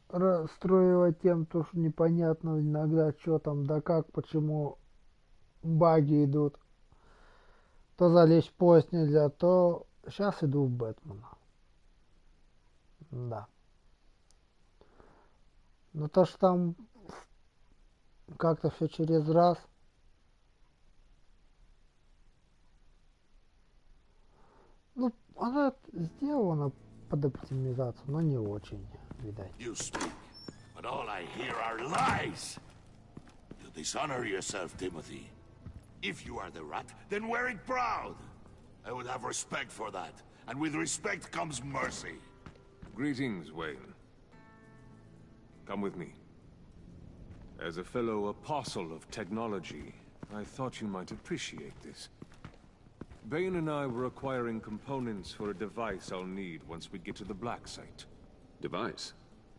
расстроивать тем, то, что непонятно иногда, что там, да как, почему баги идут. То залезть в поезд нельзя, то сейчас иду в Бэтмена. Да. Но то, что там как-то все через раз, ну, она сделана под оптимизацию, но не очень, видать. You speak, but all I hear are lies. You dishonor yourself, Timothy. If you are the rat, then wear it proud. I would have respect for that, and with respect comes mercy. Greetings, Wayne. Come with me. As a fellow apostle of technology, I thought you might appreciate this. Bane and I were acquiring components for a device I'll need once we get to the Black Site. Device?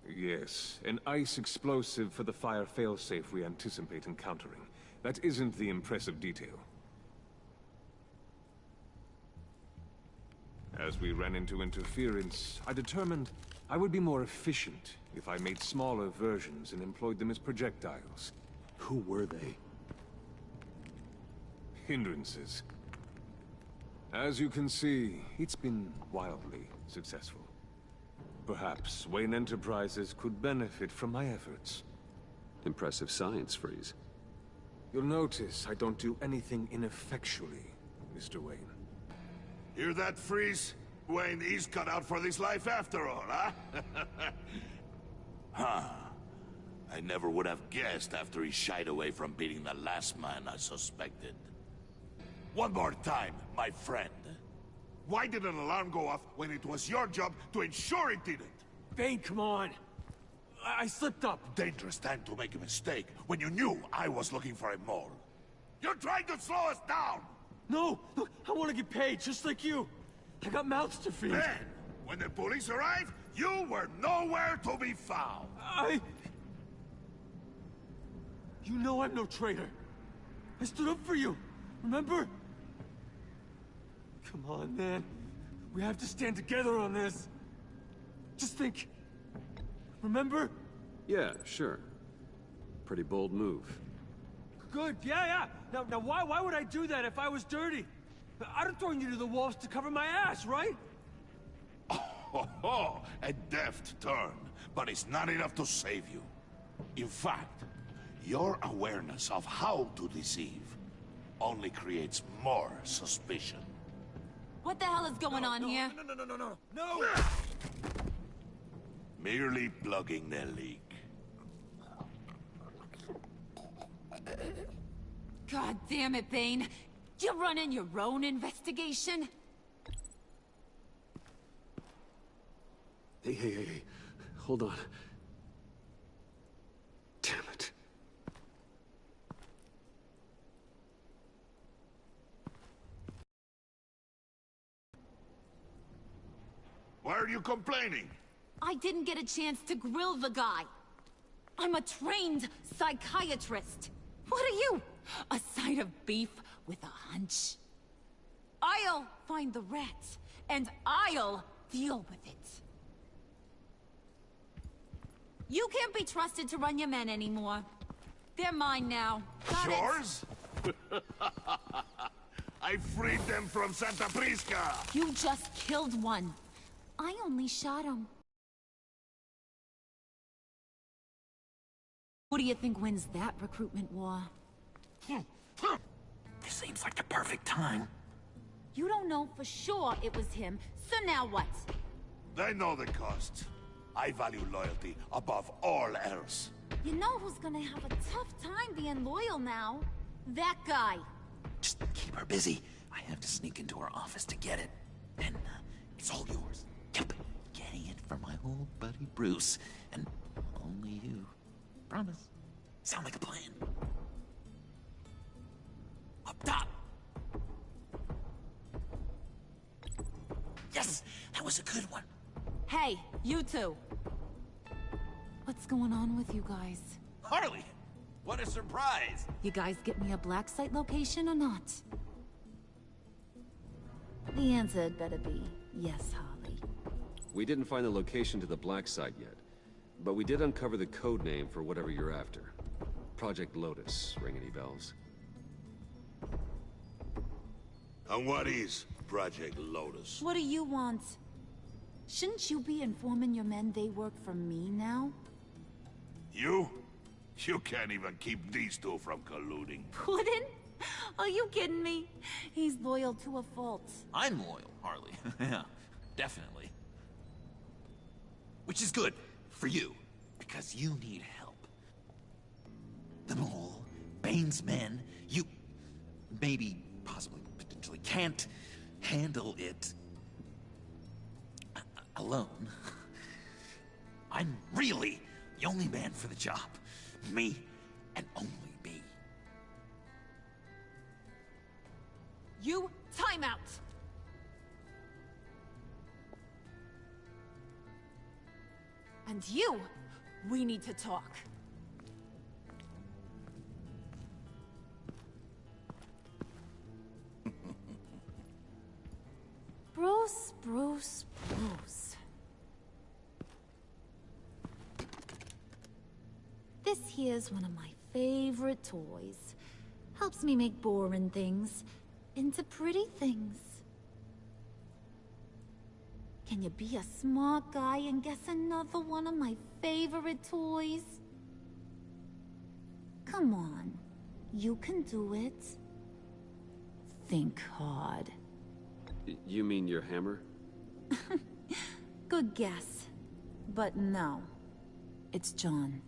Yes, an ice explosive for the fire failsafe we anticipate encountering. That isn't the impressive detail. As we ran into interference, I determined I would be more efficient if I made smaller versions and employed them as projectiles. Who were they? Hindrances. As you can see, it's been wildly successful. Perhaps Wayne Enterprises could benefit from my efforts. Impressive science, Freeze. You'll notice I don't do anything ineffectually, Mr. Wayne. Hear that, Freeze? Wayne is cut out for this life after all, huh? Huh. I never would have guessed after he shied away from beating the last man I suspected. One more time, my friend. Why did an alarm go off when it was your job to ensure it didn't? Bane, come on! I slipped up! Dangerous time to make a mistake when you knew I was looking for a mole. You're trying to slow us down! No! Look, I want to get paid, just like you! I got mouths to feed! Then, when the police arrived, you were nowhere to be found! You know I'm no traitor! I stood up for you, remember? Come on, man. We have to stand together on this. Just think. Remember? Yeah, sure. Pretty bold move. Good, yeah. Now why would I do that if I was dirty? I'd have thrown you to the wolves to cover my ass, right? Oh, a deft turn, but it's not enough to save you. In fact, your awareness of how to deceive only creates more suspicion. What the hell is going on here? No! Merely plugging the leak. God damn it, Bane. You're running your own investigation? Hey. Hold on. Damn it. Why are you complaining? I didn't get a chance to grill the guy. I'm a trained psychiatrist. What are you? A side of beef with a hunch? I'll find the rats, and I'll deal with it. You can't be trusted to run your men anymore. They're mine now. Got it? Yours? I freed them from Santa Prisca! You just killed one. I only shot him. Who do you think wins that recruitment war? This seems like the perfect time. You don't know for sure it was him, so now what? They know the cost. I value loyalty above all else. You know who's gonna have a tough time being loyal now? That guy. Just keep her busy. I have to sneak into her office to get it. Then, it's all yours. Yep. Getting it for my old buddy Bruce. And only you. Promise. Sound like a plan. Up top! Yes! That was a good one. Hey, you two. What's going on with you guys? Harley! What a surprise! You guys get me a black site location or not? The answer had better be yes, Harley. We didn't find the location to the black site yet. But we did uncover the code name for whatever you're after. Project Lotus. Ring any bells? And what is Project Lotus? What do you want? Shouldn't you be informing your men they work for me now? You? You can't even keep these two from colluding. Puddin'? Are you kidding me? He's loyal to a fault. I'm loyal, Harley. Yeah, definitely. Which is good for you, because you need help. The Mole, Bane's men, you maybe, possibly, potentially can't handle it alone. I'm really the only man for the job. Me, and only me. You, time out! And you, we need to talk. Bruce, Bruce, Bruce. This here's one of my favorite toys. Helps me make boring things into pretty things. Can you be a smart guy and guess another one of my favorite toys? Come on, you can do it. Think hard. You mean your hammer? Good guess. But no. It's John.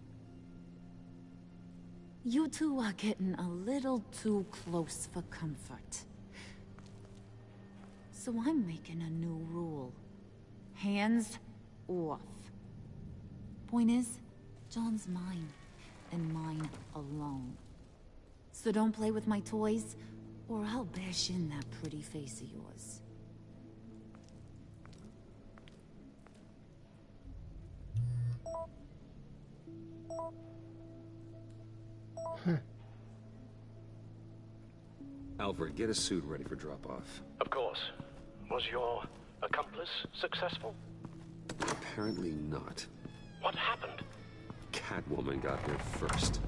You two are getting a little too close for comfort. So I'm making a new rule. Hands off. Point is, John's mine, and mine alone. So don't play with my toys, or I'll bash in that pretty face of yours. Alfred, get a suit ready for drop-off. Of course. Was your accomplice successful? Apparently not. What happened? Catwoman got here first.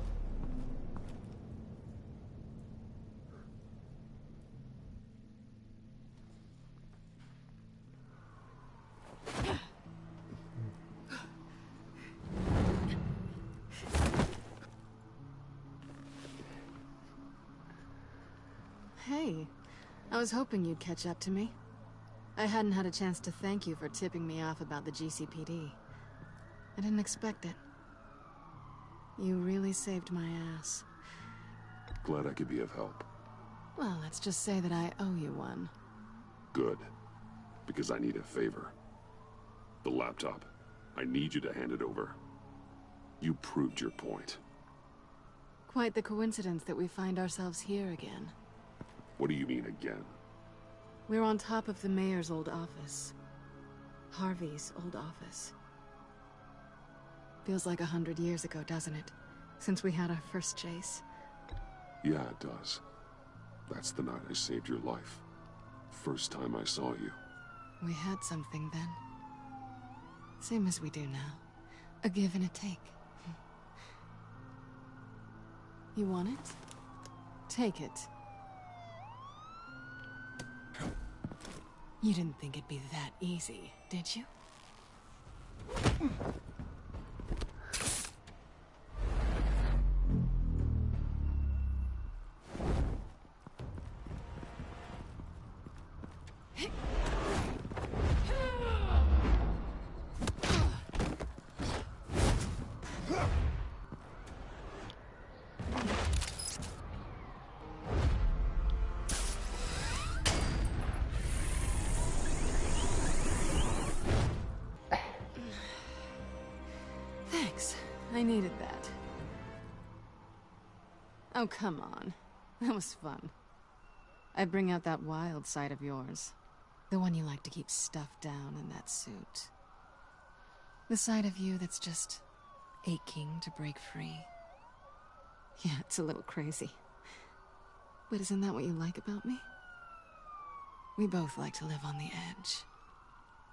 Hey, I was hoping you'd catch up to me. I hadn't had a chance to thank you for tipping me off about the GCPD. I didn't expect it. You really saved my ass. Glad I could be of help. Well, let's just say that I owe you one. Good. Because I need a favor. The laptop. I need you to hand it over. You proved your point. Quite the coincidence that we find ourselves here again. What do you mean again? We're on top of the mayor's old office. Harvey's old office. Feels like 100 years ago, doesn't it? Since we had our first chase. Yeah, it does. That's the night I saved your life. First time I saw you. We had something then. Same as we do now. A give and a take. You want it? Take it. You didn't think it'd be that easy, did you? Thanks. I needed that. Oh, come on. That was fun. I bring out that wild side of yours. The one you like to keep stuffed down in that suit. The side of you that's just aching to break free. Yeah, it's a little crazy. But isn't that what you like about me? We both like to live on the edge.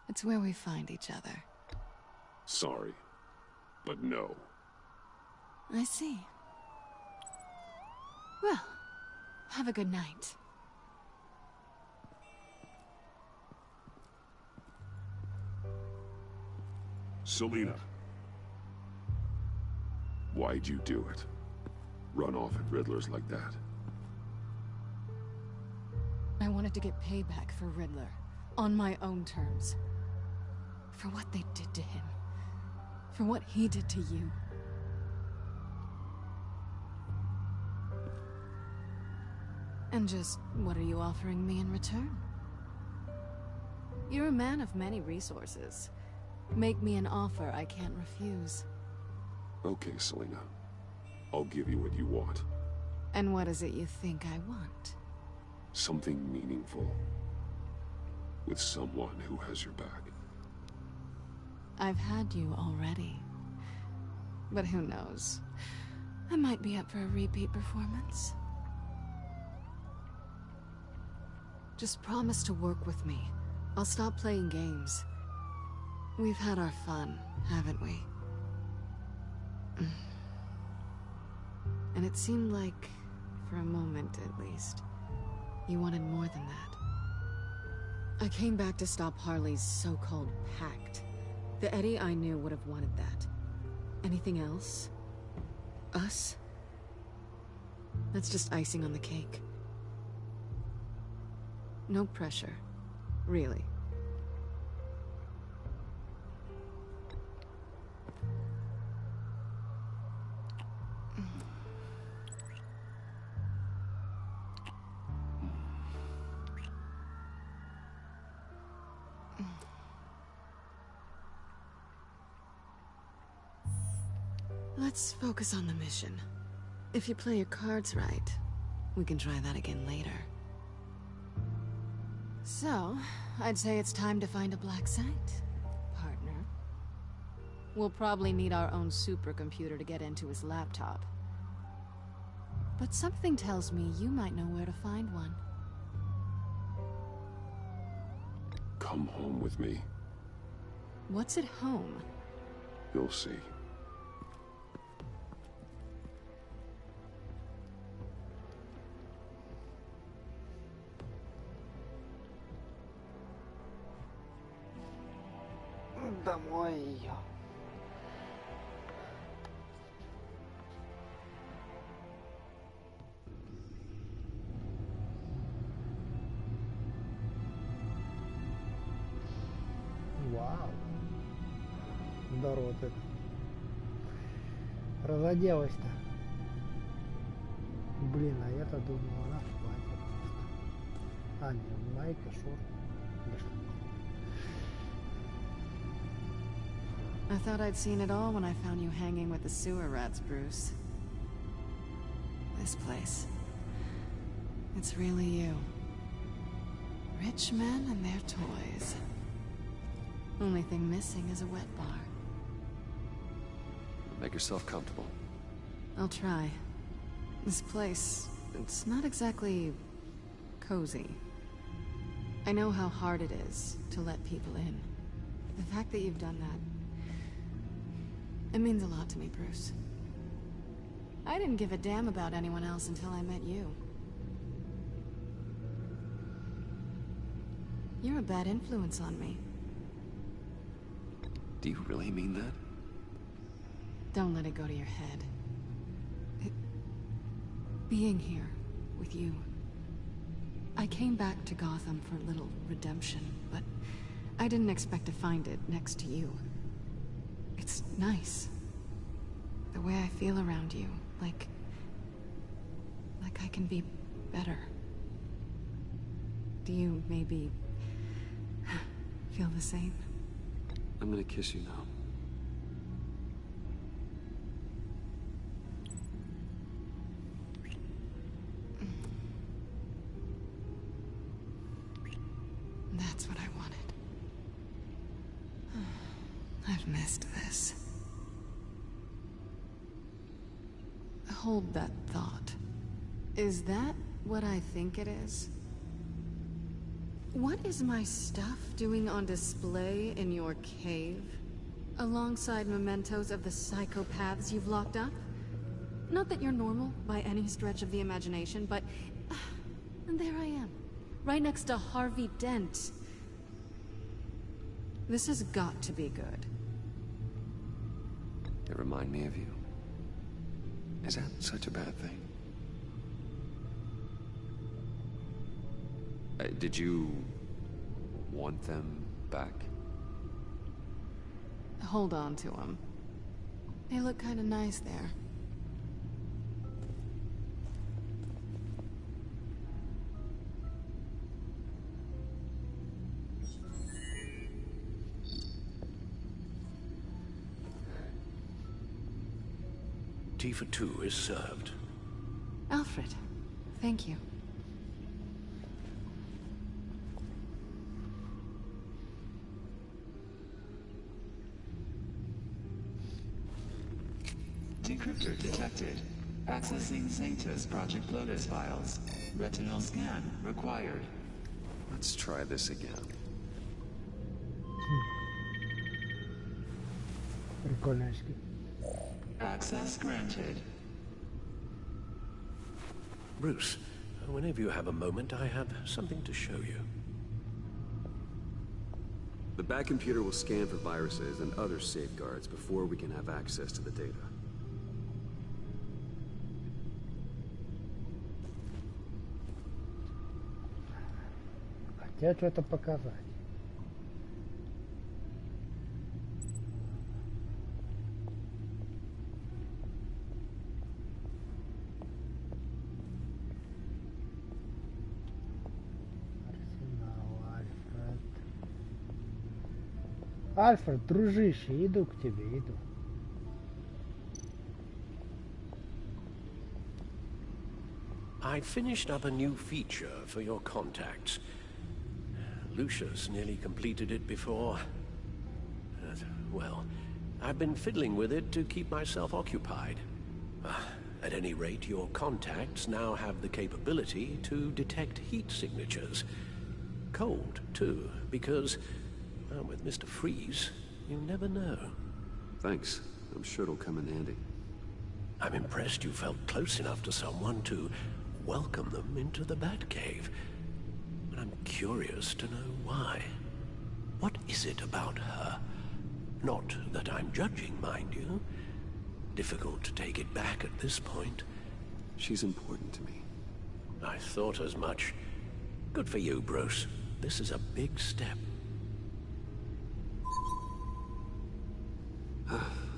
It's where we find each other. Sorry. but no. I see. Well, have a good night. Selina. Why'd you do it? Run off at Riddlers like that? I wanted to get payback for Riddler, on my own terms. For what they did to him. For what he did to you. And just what are you offering me in return? You're a man of many resources. Make me an offer I can't refuse. Okay, Selina. I'll give you what you want. And what is it you think I want? Something meaningful. With someone who has your back. I've had you already. But who knows? I might be up for a repeat performance. Just promise to work with me. I'll stop playing games. We've had our fun, haven't we? And it seemed like, for a moment at least, you wanted more than that. I came back to stop Harley's so-called pact. The Eddie I knew would have wanted that. Anything else? Us? That's just icing on the cake. No pressure. Really. Let's focus on the mission. If you play your cards right, we can try that again later. So, I'd say it's time to find a black site, partner. We'll probably need our own supercomputer to get into his laptop. But something tells me you might know where to find one. Come home with me. What's at home? You'll see. Домой ее. Вау. Здорово ты. Разоделась-то. Блин, а я-то думал, она в платье просто. А, не, майка, шорт. I thought I'd seen it all when I found you hanging with the sewer rats, Bruce. This place. It's really you. Rich men and their toys. Only thing missing is a wet bar. Make yourself comfortable. I'll try. This place, it's not exactly cozy. I know how hard it is to let people in. The fact that you've done that, it means a lot to me, Bruce. I didn't give a damn about anyone else until I met you. You're a bad influence on me. Do you really mean that? Don't let it go to your head. Being here with you. I came back to Gotham for a little redemption, but I didn't expect to find it next to you. It's nice. The way I feel around you, like I can be better. Do you maybe feel the same? I'm gonna kiss you now. That's what I wanted. I've missed this. Hold that thought. Is that what I think it is? What is my stuff doing on display in your cave? Alongside mementos of the psychopaths you've locked up? Not that you're normal by any stretch of the imagination, but... and there I am, right next to Harvey Dent. This has got to be good. They remind me of you. Is that such a bad thing? Did you want them back? Hold on to them. They look kind of nice there. Tea for two is served. Alfred, thank you. Decryptor detected. Accessing Sanctus Project Lotus files. Retinal scan required. Let's try this again. Прикольные очки. Access granted. Bruce, whenever you have a moment, I have something to show you. The back computer will scan for viruses and other safeguards before we can have access to the data. Хотят что-то показать. Альфред, дружище, иду к тебе, иду. I finished up a new feature for your contacts. Lucius nearly completed it before. Well, I've been fiddling with it to keep myself occupied. At any rate, your contacts now have the capability to detect heat signatures. Cold, too, because... with Mr. Freeze, you never know. Thanks. I'm sure it'll come in handy. I'm impressed you felt close enough to someone to welcome them into the Batcave. But I'm curious to know why. What is it about her? Not that I'm judging, mind you. Difficult to take it back at this point. She's important to me. I thought as much. Good for you, Bruce. This is a big step.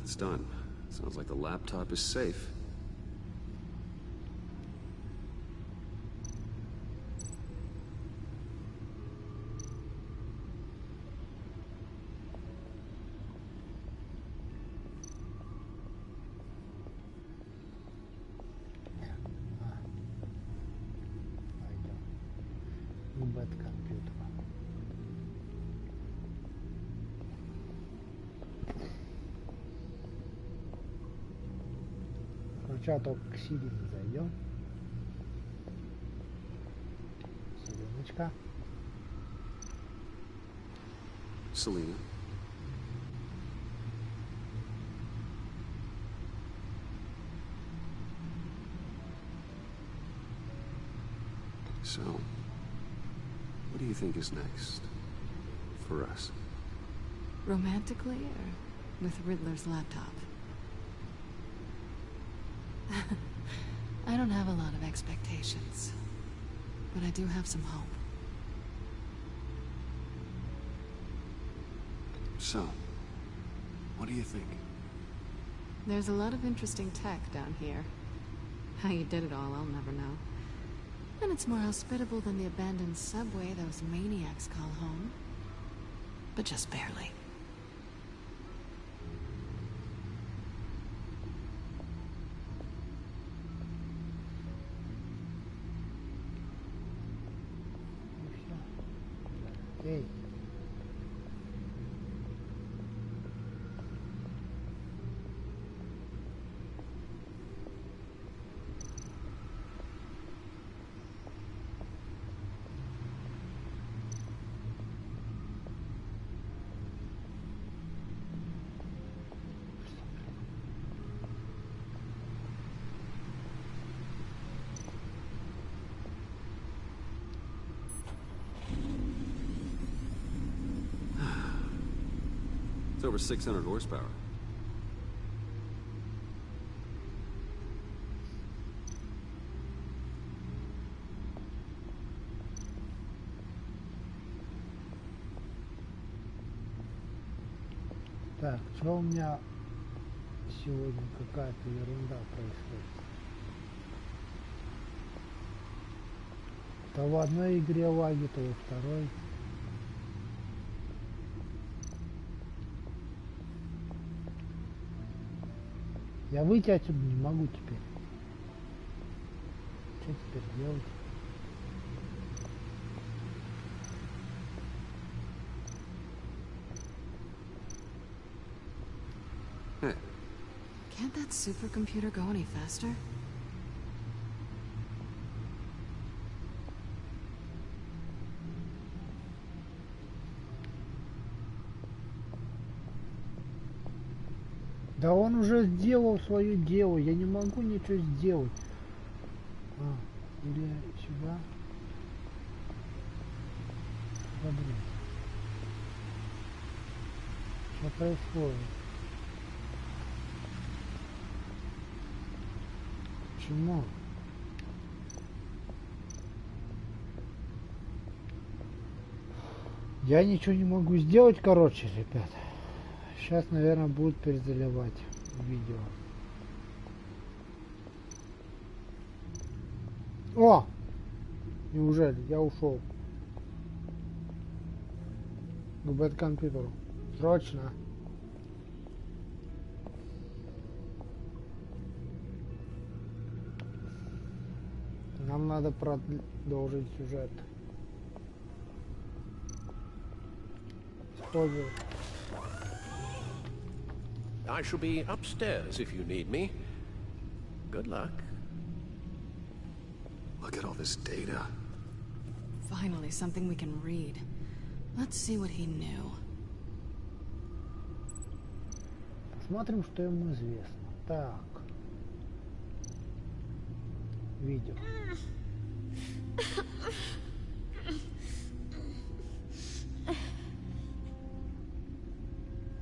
It's done. Sounds like the laptop is safe. Бэт компьютер. Сначала только к Сирине зайдем. Сиреночка. Selena. So, what do you think is next? For us? Romantically, or with Riddler's laptop? I don't have a lot of expectations, but I do have some hope. So, what do you think? There's a lot of interesting tech down here. How you did it all, I'll never know. And it's more hospitable than the abandoned subway those maniacs call home. But just barely. Эй. 600 horsepower. Так, что у меня сегодня какая-то ерунда происходит? То в одной игре лаги, то во второй. Я выйти отсюда не могу теперь. Что теперь делать? Can't that supercomputer go any faster? Да он уже сделал свое дело, я не могу ничего сделать. Или сюда. Добрый. Что происходит? Почему? Я ничего не могу сделать, короче, ребята. Сейчас, наверное, будут перезаливать видео. О! Неужели? Я ушел к бэт-компьютеру. Срочно. Нам надо продолжить сюжет. Использовать. I shall be upstairs if you need me. Good luck. Look at all this data. Finally, something we can read. Let's see what he knew. Посмотрим, что ему известно. Так. Видео.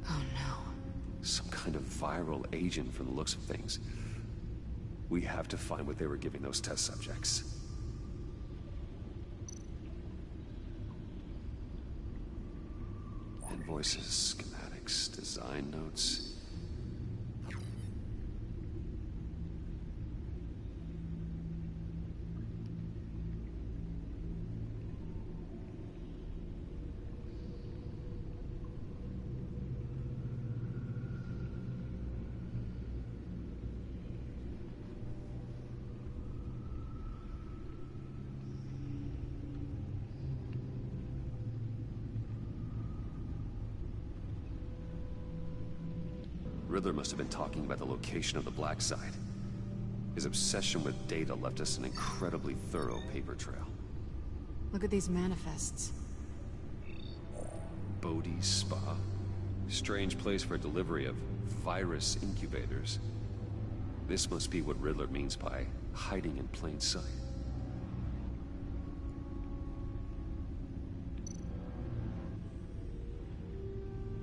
Oh no. Some kind of viral agent from the looks of things. We have to find what they were giving those test subjects. Invoices, schematics, design notes. Riddler must have been talking about the location of the black site. His obsession with data left us an incredibly thorough paper trail. Look at these manifests. Bodhi's Spa? Strange place for delivery of virus incubators. This must be what Riddler means by hiding in plain sight.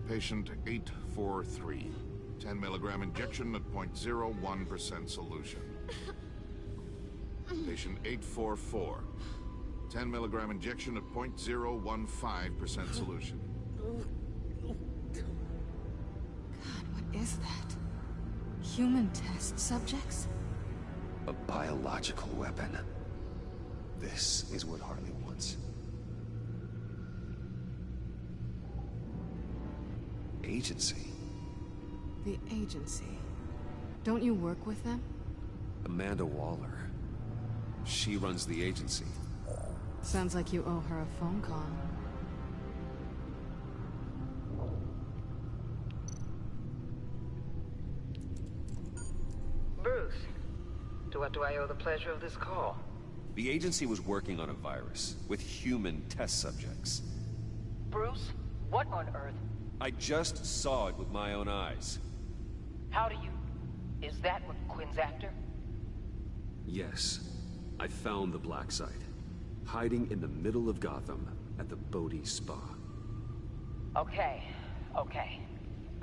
Patient 843. 10 milligram injection at 0.01% solution. Patient 844. 10 milligram injection at 0.015% solution. God, what is that? Human test subjects? A biological weapon. This is what Harley wants. Agency. The agency. Don't you work with them? Amanda Waller. She runs the agency. Sounds like you owe her a phone call. Bruce, to what do I owe the pleasure of this call? The agency was working on a virus with human test subjects. Bruce, what on earth? I just saw it with my own eyes. How do you... Is that what Quinn's after? Yes. I found the black site. Hiding in the middle of Gotham at the Bodhi Spa. Okay.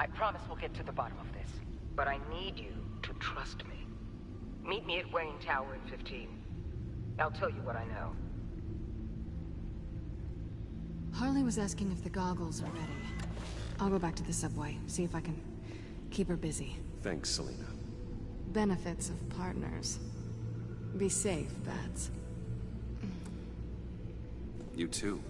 I promise we'll get to the bottom of this. But I need you to trust me. Meet me at Wayne Tower in 15. I'll tell you what I know. Harley was asking if the goggles are ready. I'll go back to the subway, see if I can keep her busy. Thanks, Selena. Benefits of partners. Be safe, Bats. You too.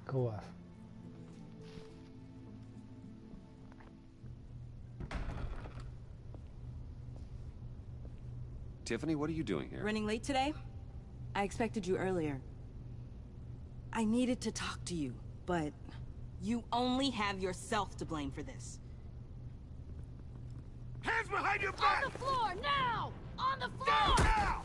Класс. Tiffany, what are you doing here? Running late today? I expected you earlier. I needed to talk to you, but you only have yourself to blame for this. Hands behind your back! On the floor, now! On the Down floor! now!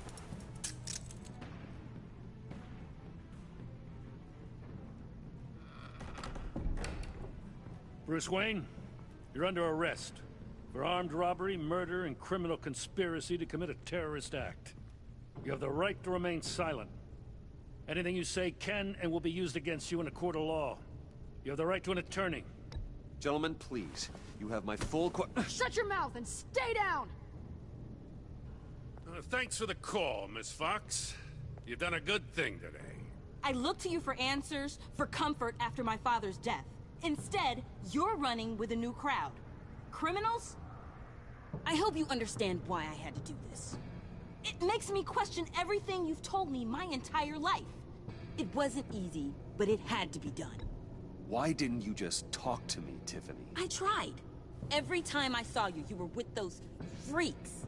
Bruce Wayne, you're under arrest for armed robbery, murder, and criminal conspiracy to commit a terrorist act. You have the right to remain silent. Anything you say can and will be used against you in a court of law. You have the right to an attorney. Gentlemen, please. You have my full Shut your mouth and stay down! Thanks for the call, Miss Fox. You've done a good thing today. I look to you for answers, for comfort after my father's death. Instead, you're running with a new crowd. Criminals? I hope you understand why I had to do this. It makes me question everything you've told me my entire life. It wasn't easy, but it had to be done. Why didn't you just talk to me, Tiffany? I tried. Every time I saw you, you were with those freaks.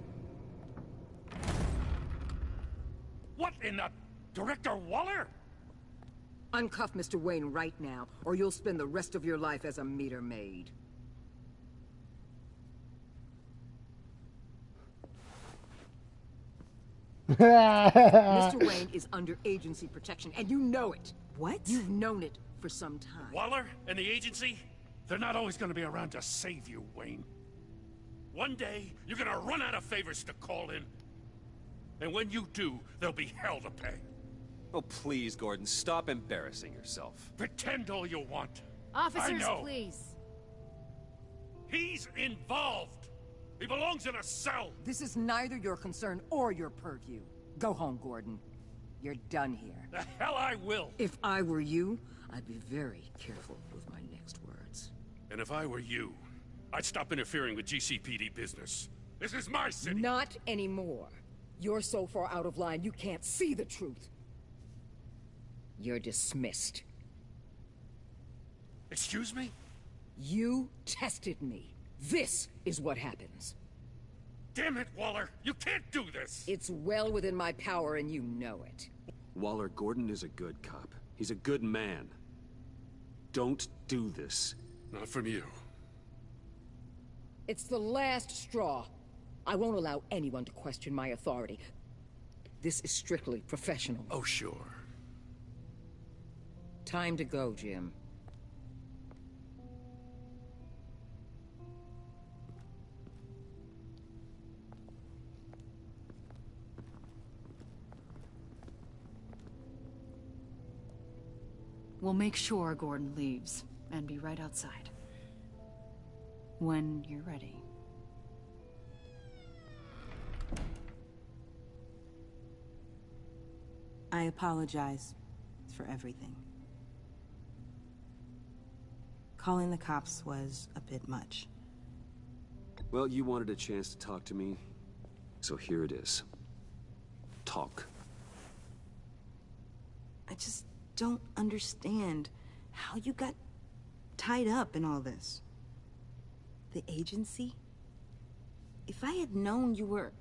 What in the... Director Waller? Uncuff Mr. Wayne right now, or you'll spend the rest of your life as a meter maid. Mr. Wayne is under agency protection, and you know it. What? You've known it for some time. Waller and the agency? They're not always going to be around to save you, Wayne. One day, you're going to run out of favors to call in. And when you do, there'll be hell to pay. Oh, please, Gordon, stop embarrassing yourself. Pretend all you want. Officers, I know. please. He's involved. He belongs in a cell. This is neither your concern or your purview. Go home, Gordon. You're done here. The hell I will. If I were you, I'd be very careful with my next words. And if I were you, I'd stop interfering with GCPD business. This is my city. Not anymore. You're so far out of line, you can't see the truth. You're dismissed. Excuse me? You tested me. This is what happens. Damn it, Waller! You can't do this! It's well within my power and you know it. Waller, Gordon is a good cop. He's a good man. Don't do this. Not from you. It's the last straw. I won't allow anyone to question my authority. This is strictly professional. Oh, sure. Time to go, Jim. We'll make sure Gordon leaves, and be right outside. When you're ready. I apologize for everything. Calling the cops was a bit much. Well, you wanted a chance to talk to me, so here it is. Talk. I just don't understand how you got tied up in all this. The agency? If I had known you were...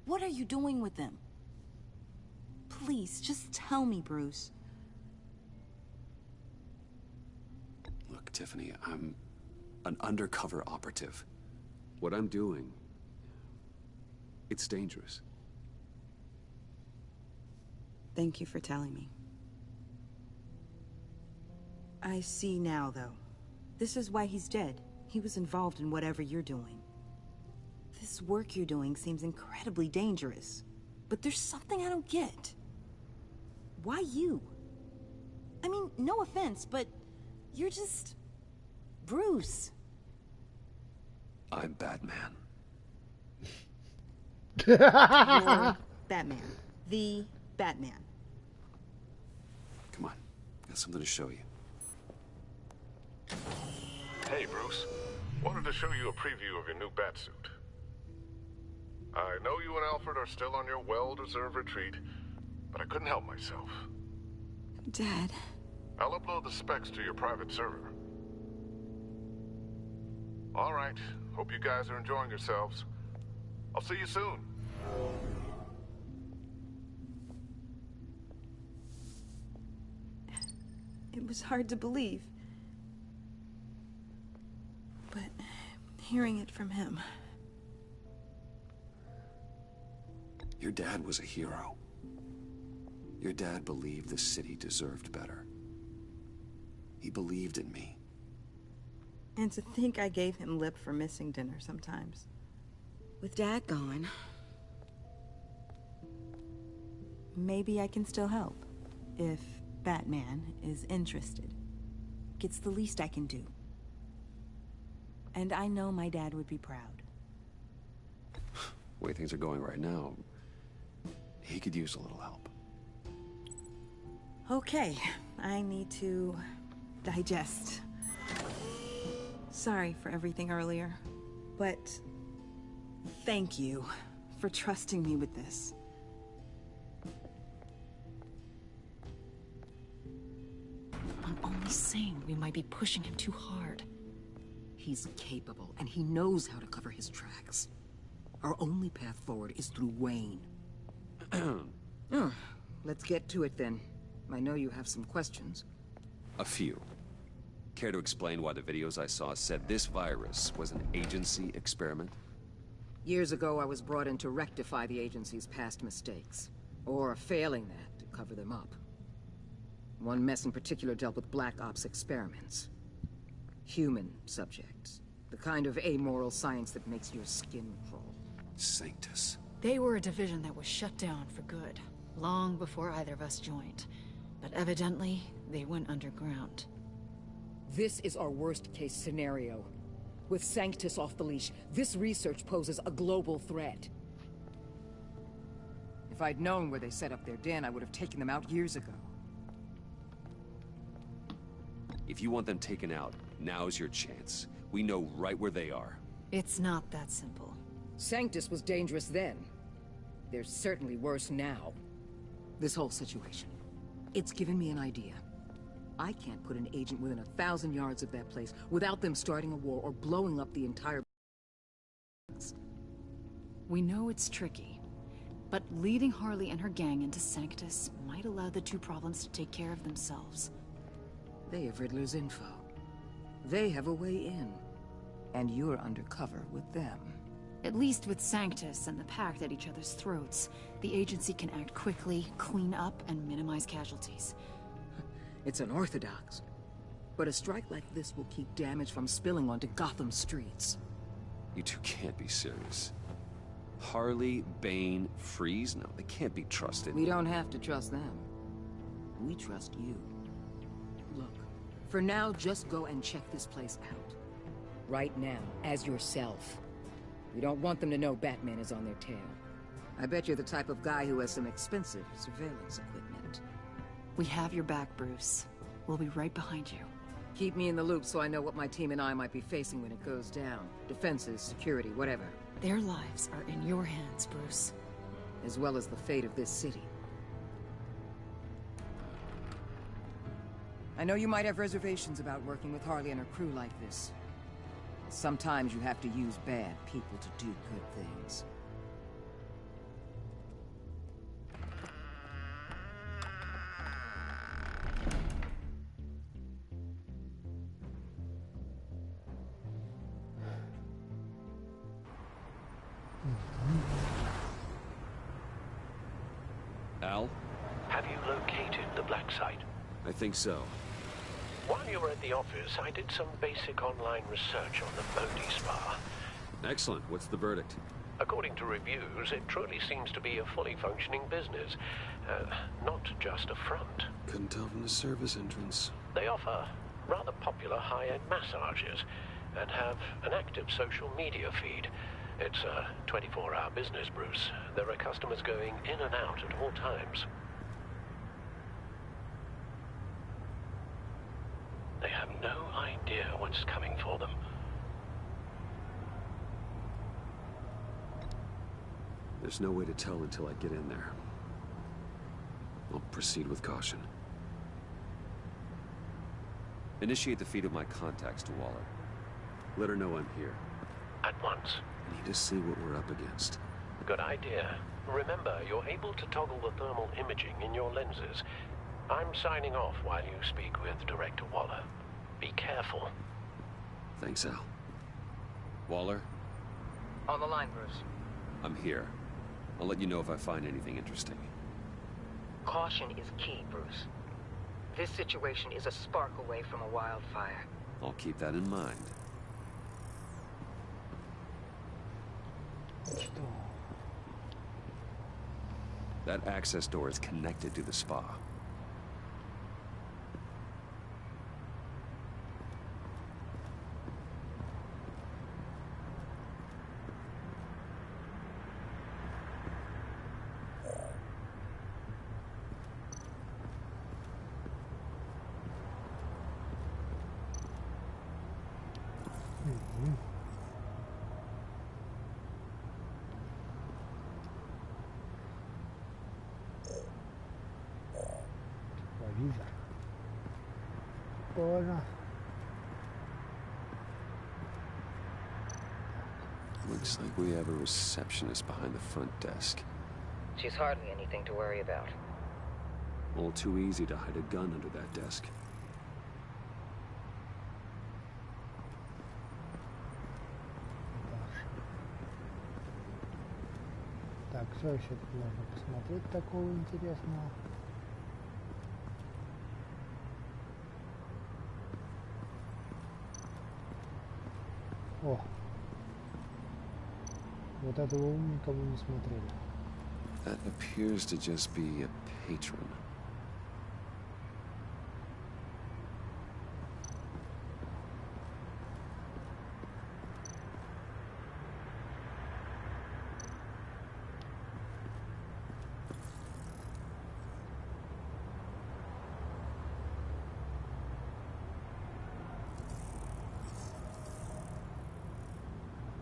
What are you doing with them? Please, just tell me, Bruce. Look, Tiffany, I'm an undercover operative. What I'm doing, it's dangerous. Thank you for telling me. I see now, though. This is why he's dead. he was involved in whatever you're doing. This work you're doing seems incredibly dangerous. But there's something I don't get. Why you? I mean, no offense, but you're just... Bruce. I'm Batman. You're Batman. The Batman. Come on, got something to show you. Hey, Bruce. Wanted to show you a preview of your new batsuit. I know you and Alfred are still on your well-deserved retreat, but I couldn't help myself. Dad. I'll upload the specs to your private server. All right. Hope you guys are enjoying yourselves. I'll see you soon. It was hard to believe. But hearing it from him... Your dad was a hero. Your dad believed the city deserved better. He believed in me. And to think I gave him lip for missing dinner sometimes. With Dad gone... Maybe I can still help. If Batman is interested. It's the least I can do. And I know my dad would be proud. The way things are going right now, he could use a little help. Okay, I need to digest. Sorry for everything earlier, but thank you for trusting me with this. I'm only saying we might be pushing him too hard. He's capable, and he knows how to cover his tracks. Our only path forward is through Wayne. Let's get to it then. I know you have some questions. A few. Care to explain why the videos I saw said this virus was an agency experiment? Years ago, I was brought in to rectify the agency's past mistakes. Or failing that, to cover them up. One mess in particular dealt with Black Ops experiments. Human subjects. The kind of amoral science that makes your skin crawl. Sanctus. They were a division that was shut down for good, long before either of us joined. But evidently, they went underground. This is our worst-case scenario. With Sanctus off the leash, this research poses a global threat. If I'd known where they set up their den, I would have taken them out years ago. If you want them taken out, now's your chance. We know right where they are. It's not that simple. Sanctus was dangerous then. They're certainly worse now. This whole situation, it's given me an idea. I can't put an agent within 1,000 yards of that place without them starting a war or blowing up the entire... We know it's tricky, but leading Harley and her gang into Sanctus might allow the two problems to take care of themselves. They have Riddler's info. They have a way in. And you're undercover with them. At least with Sanctus and the Pact at each other's throats, the agency can act quickly, clean up, and minimize casualties. It's unorthodox. But a strike like this will keep damage from spilling onto Gotham streets. You two can't be serious. Harley, Bane, Freeze? No, they can't be trusted. We don't have to trust them. We trust you. Look, for now, just go and check this place out. Right now, as yourself. We don't want them to know Batman is on their tail. I bet you're the type of guy who has some expensive surveillance equipment. We have your back, Bruce. We'll be right behind you. Keep me in the loop so I know what my team and I might be facing when it goes down. Defenses, security, whatever. Their lives are in your hands, Bruce. As well as the fate of this city. I know you might have reservations about working with Harley and her crew like this. Sometimes you have to use bad people to do good things. Al? Have you located the black site? I think so. While you were at the office, I did some basic online research on the Bodhi Spa. Excellent. What's the verdict? According to reviews, it truly seems to be a fully functioning business. Not just a front. Couldn't tell from the service entrance. They offer rather popular high-end massages and have an active social media feed. It's a 24-hour business, Bruce. There are customers going in and out at all times. They have no idea what's coming for them. There's no way to tell until I get in there. I'll proceed with caution. Initiate the feed of my contacts to Waller. Let her know I'm here. At once. I need to see what we're up against. Good idea. Remember, you're able to toggle the thermal imaging in your lenses. I'm signing off while you speak with Director Waller. Be careful. Thanks, Al. Waller? On the line, Bruce. I'm here. I'll let you know if I find anything interesting. Caution is key, Bruce. This situation is a spark away from a wildfire. I'll keep that in mind. That access door is connected to the spa. Looks like we have a receptionist behind the front desk. She's hardly anything to worry about. All too easy to hide a gun under that desk. Так, что еще тут можно посмотреть такого интересного? О! Вот этого умника мы не смотрели. That appears to just be a patron.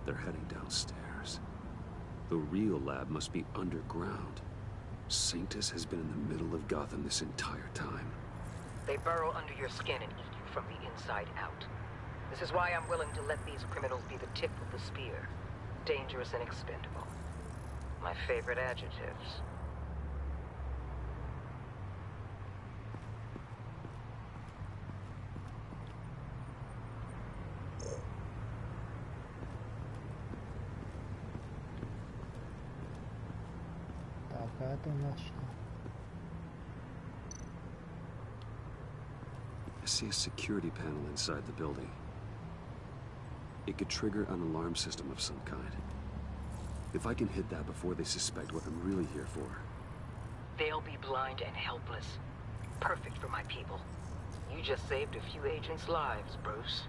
They're heading downstairs. The real lab must be underground. Sanctus has been in the middle of Gotham this entire time. They burrow under your skin and eat you from the inside out. This is why I'm willing to let these criminals be the tip of the spear. Dangerous and expendable. My favorite adjectives. Это у нас что? I see a security panel inside the building. It could trigger an alarm system of some kind. If I can hit that before they suspect what I'm really here for. They'll be blind and helpless. Perfect for my people. You just saved a few agents' lives, Bruce.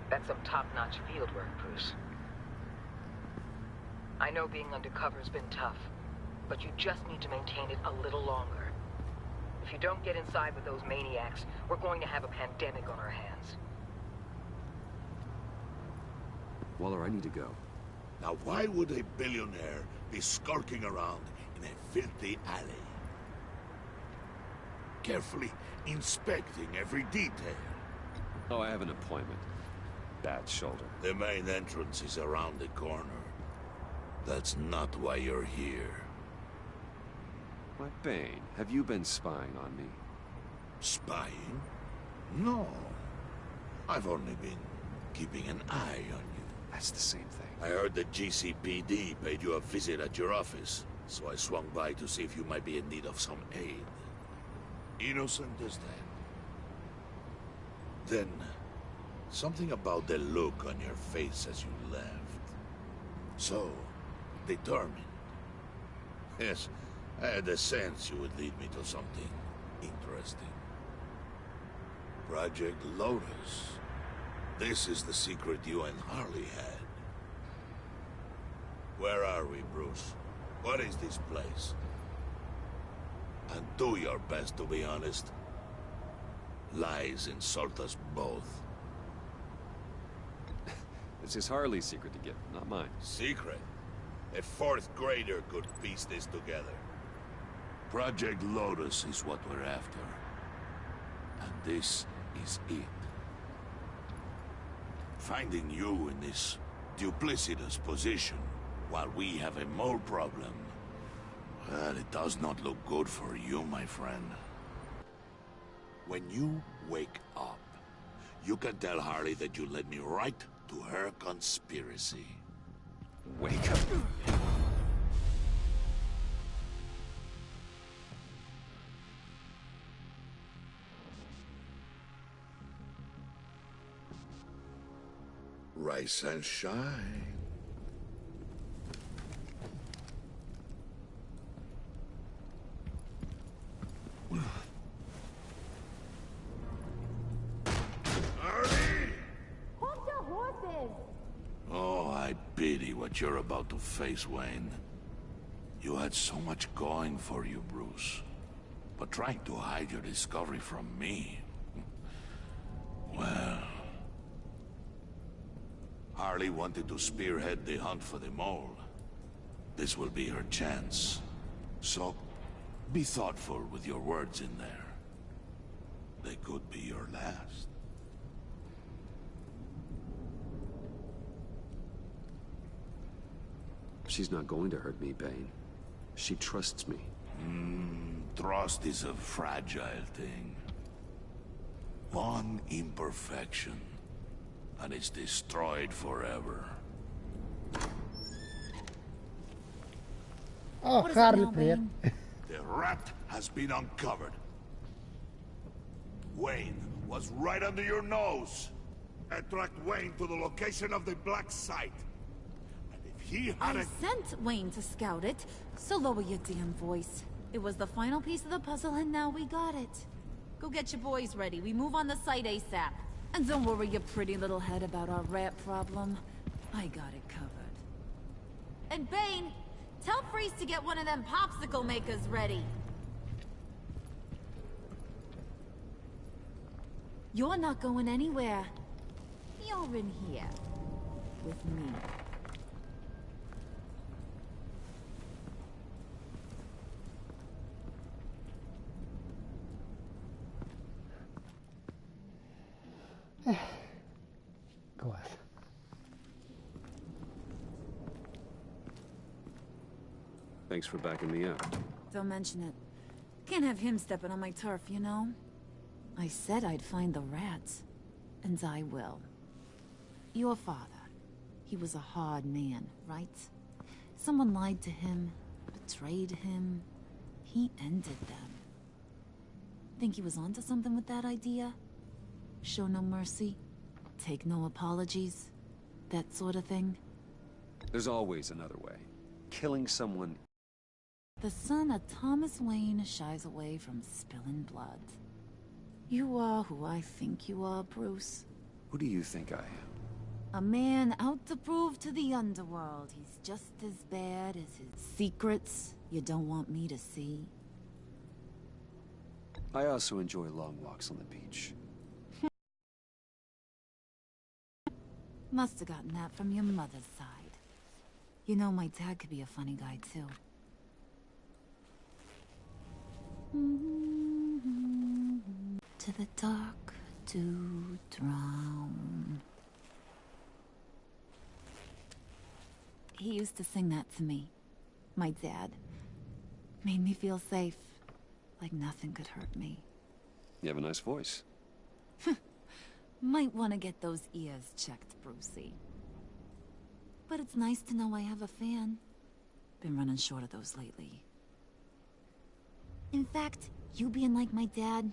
That's some top-notch field work, Bruce. I know being undercover's been tough, but you just need to maintain it a little longer. If you don't get inside with those maniacs, we're going to have a pandemic on our hands. Waller, I need to go. Now why would a billionaire be skulking around in a filthy alley? Carefully inspecting every detail. Oh, I have an appointment. Bad shoulder. The main entrance is around the corner. That's not why you're here. Why, Bane, have you been spying on me? Spying? No. I've only been keeping an eye on you. That's the same thing. I heard the GCPD paid you a visit at your office, so I swung by to see if you might be in need of some aid. Innocent as that. Then, something about the look on your face as you left. So, determined. Yes, I had a sense you would lead me to something interesting. Project Lotus. This is the secret you and Harley had. Where are we, Bruce? What is this place? And do your best to be honest. Lies insult us both. This is Harley's secret to give, not mine. Secret? A fourth grader could piece this together. Project Lotus is what we're after. And this is it. Finding you in this duplicitous position while we have a mole problem, well, it does not look good for you, my friend. When you wake up, you can tell Harley that you led me right to her conspiracy. Wake up. Rise and shine. Oh, I pity what you're about to face, Wayne. You had so much going for you, Bruce. But trying to hide your discovery from me... well... Harley wanted to spearhead the hunt for the mole. This will be her chance. So, be thoughtful with your words in there. They could be your last. She's not going to hurt me, Bane. She trusts me. Trust is a fragile thing. One imperfection, and it's destroyed forever. Oh, Harley, привет. The rat has been uncovered. Wayne was right under your nose. I tracked Wayne to the location of the black site. And if he had I sent Wayne to scout it, so lower your damn voice. It was the final piece of the puzzle, and now we got it. Go get your boys ready. We move on the site ASAP. And don't worry your pretty little head about our rat problem. I got it covered. And Bane, tell Freeze to get one of them popsicle makers ready. You're not going anywhere. You're in here. With me. Класс. Thanks for backing me up. Don't mention it. Can't have him stepping on my turf, you know? I said I'd find the rats. And I will. Your father. He was a hard man, right? Someone lied to him, betrayed him. He ended them. Think he was onto something with that idea? Show no mercy? Take no apologies? That sort of thing? There's always another way. Killing someone... The son of Thomas Wayne shies away from spilling blood. You are who I think you are, Bruce. Who do you think I am? A man out to prove to the underworld he's just as bad as his secrets you don't want me to see. I also enjoy long walks on the beach. Must have gotten that from your mother's side. You know, my dad could be a funny guy, too. To the dark to drown. He used to sing that to me. My dad. Made me feel safe. Like nothing could hurt me. You have a nice voice. Might want to get those ears checked, Brucey. But it's nice to know I have a fan. Been running short of those lately. In fact, you being like my dad,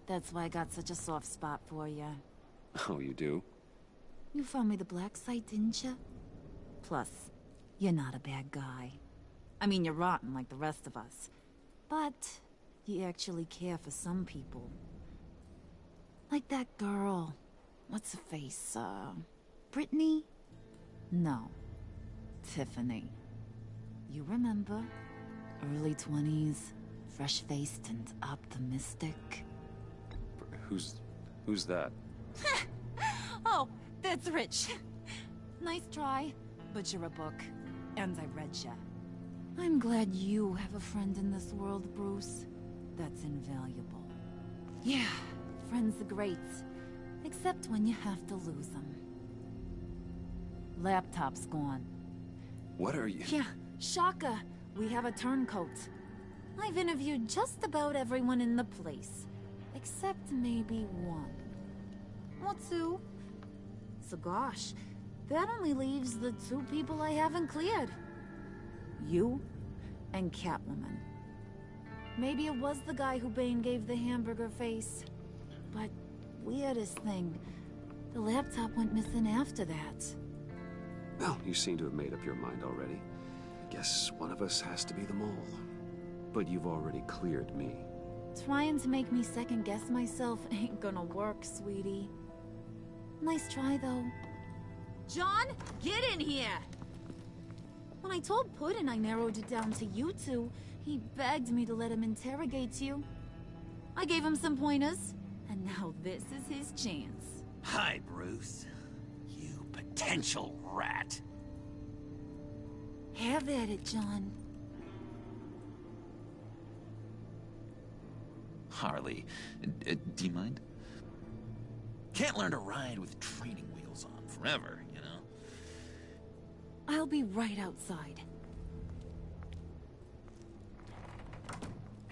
that's why I got such a soft spot for you. Oh, you do? You found me the black site, didn't you? Plus, you're not a bad guy. I mean, you're rotten like the rest of us. But you actually care for some people. Like that girl. What's her face? Brittany? No. Tiffany. You remember? Early 20s, fresh-faced and optimistic. Who's that? Oh, that's Rich. Nice try, but you're a book, and I read ya. I'm glad you have a friend in this world, Bruce. That's invaluable. Yeah, friends are great, except when you have to lose them. Laptop's gone. What are you... Yeah, shocker. We have a turncoat. I've interviewed just about everyone in the place, except maybe one. Or two. So gosh, that only leaves the two people I haven't cleared. You and Catwoman. Maybe it was the guy who Bane gave the hamburger face. But weirdest thing, the laptop went missing after that. Well, you seem to have made up your mind already. Guess one of us has to be the mole. But you've already cleared me. Trying to make me second-guess myself ain't gonna work, sweetie. Nice try, though. John, get in here! When I told Puddin' I narrowed it down to you two, he begged me to let him interrogate you. I gave him some pointers, and now this is his chance. Hi, Bruce. You potential rat. Have at it, John. Harley, do you mind? Can't learn to ride with training wheels on forever, you know? I'll be right outside.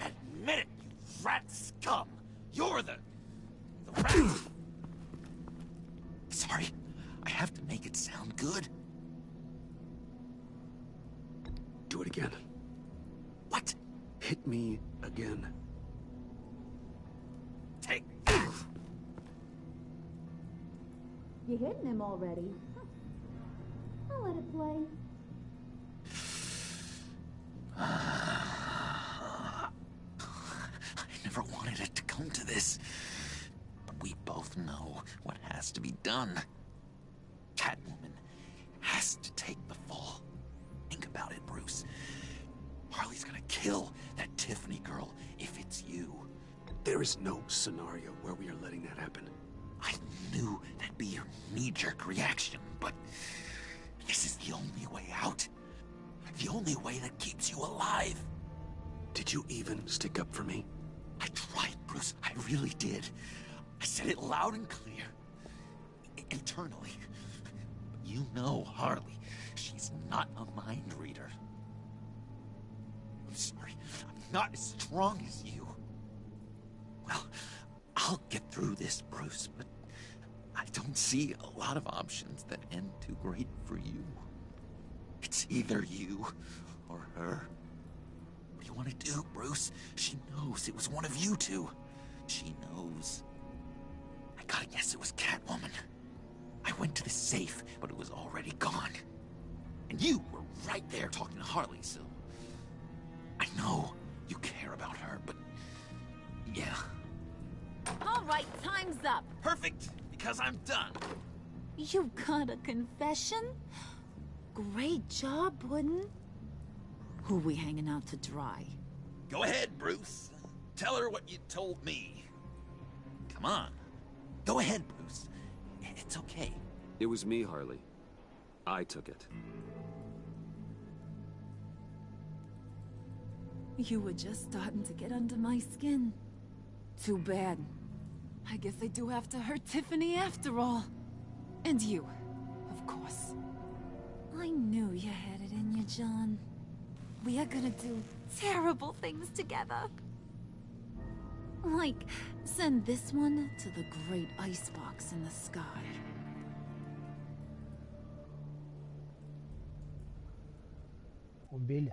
Admit it, you rat scum! You're the rat! Sorry, I have to make it sound good. Do it again. What? Hit me again. Take that! You hitting him already? I'll let it play. I never wanted it to come to this. But we both know what has to be done. Catwoman has to take the fall. Think about it, Bruce. Harley's gonna kill that Tiffany girl if it's you. There is no scenario where we are letting that happen. I knew that'd be your knee-jerk reaction, but this is the only way out. The only way that keeps you alive. Did you even stick up for me? I tried, Bruce. I really did. I said it loud and clear. Internally. But you know Harley. She's not a mind reader. I'm sorry. I'm not as strong as you. Well, I'll get through this, Bruce, but I don't see a lot of options that end too great for you. It's either you or her. What do you want to do, Bruce? She knows it was one of you two. She knows. I gotta guess it was Catwoman. I went to the safe, but it was already gone. And you were right there talking to Harley, so... I know you care about her, but... yeah. All right, time's up. Perfect, because I'm done. You got a confession? Great job, Puddin'. Who we hanging out to dry? Go ahead, Bruce. Tell her what you told me. Come on. Go ahead, Bruce. It's okay. It was me, Harley. I took it. You were just starting to get under my skin. Too bad. I guess I do have to hurt Tiffany after all. And you, of course. I knew you had it in you, John. We are gonna do terrible things together. Like, send this one to the great icebox in the sky. Убили.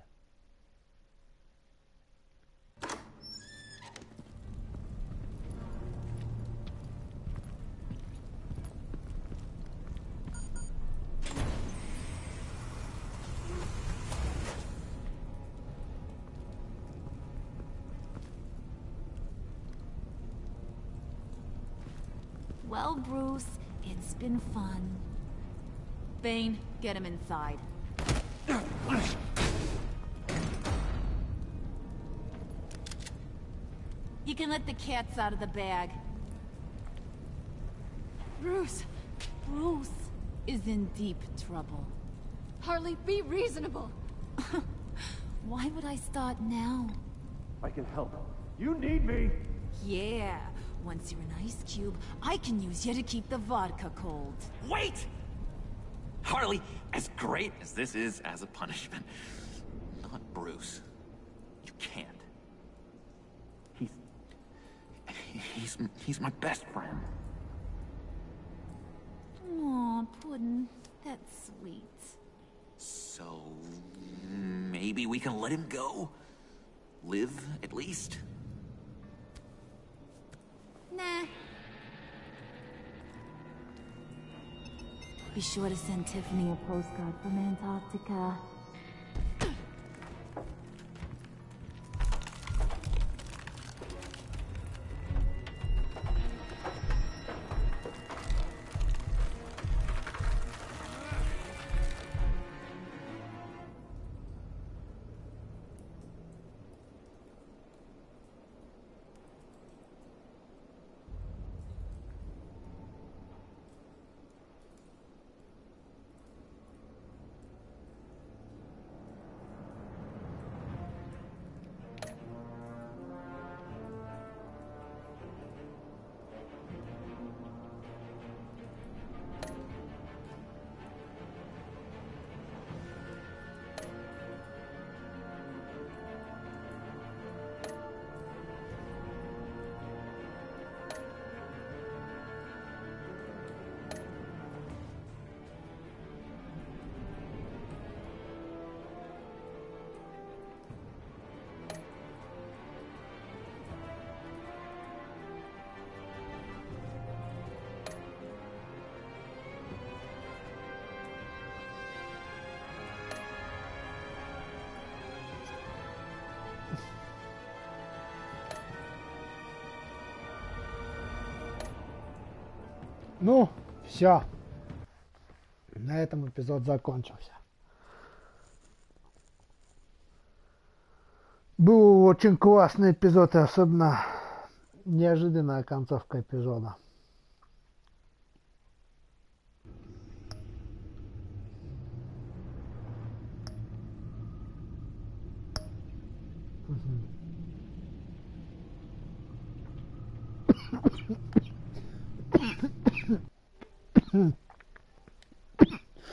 Well, Bruce, it's been fun. Bane, get him inside. You can let the cats out of the bag. Bruce! Bruce is in deep trouble. Harley, be reasonable! Why would I start now? I can help. You need me! Yeah, once you're an ice cube, I can use you to keep the vodka cold. Wait! Harley, as great as this is as a punishment, not Bruce. You can't. He's my best friend. Aw, Puddin', that's sweet. So, maybe we can let him go? Live, at least? Nah. Be sure to send Tiffany a postcard from Antarctica. Ну, все. На этом эпизод закончился. Был очень классный эпизод, и особенно неожиданная концовка эпизода.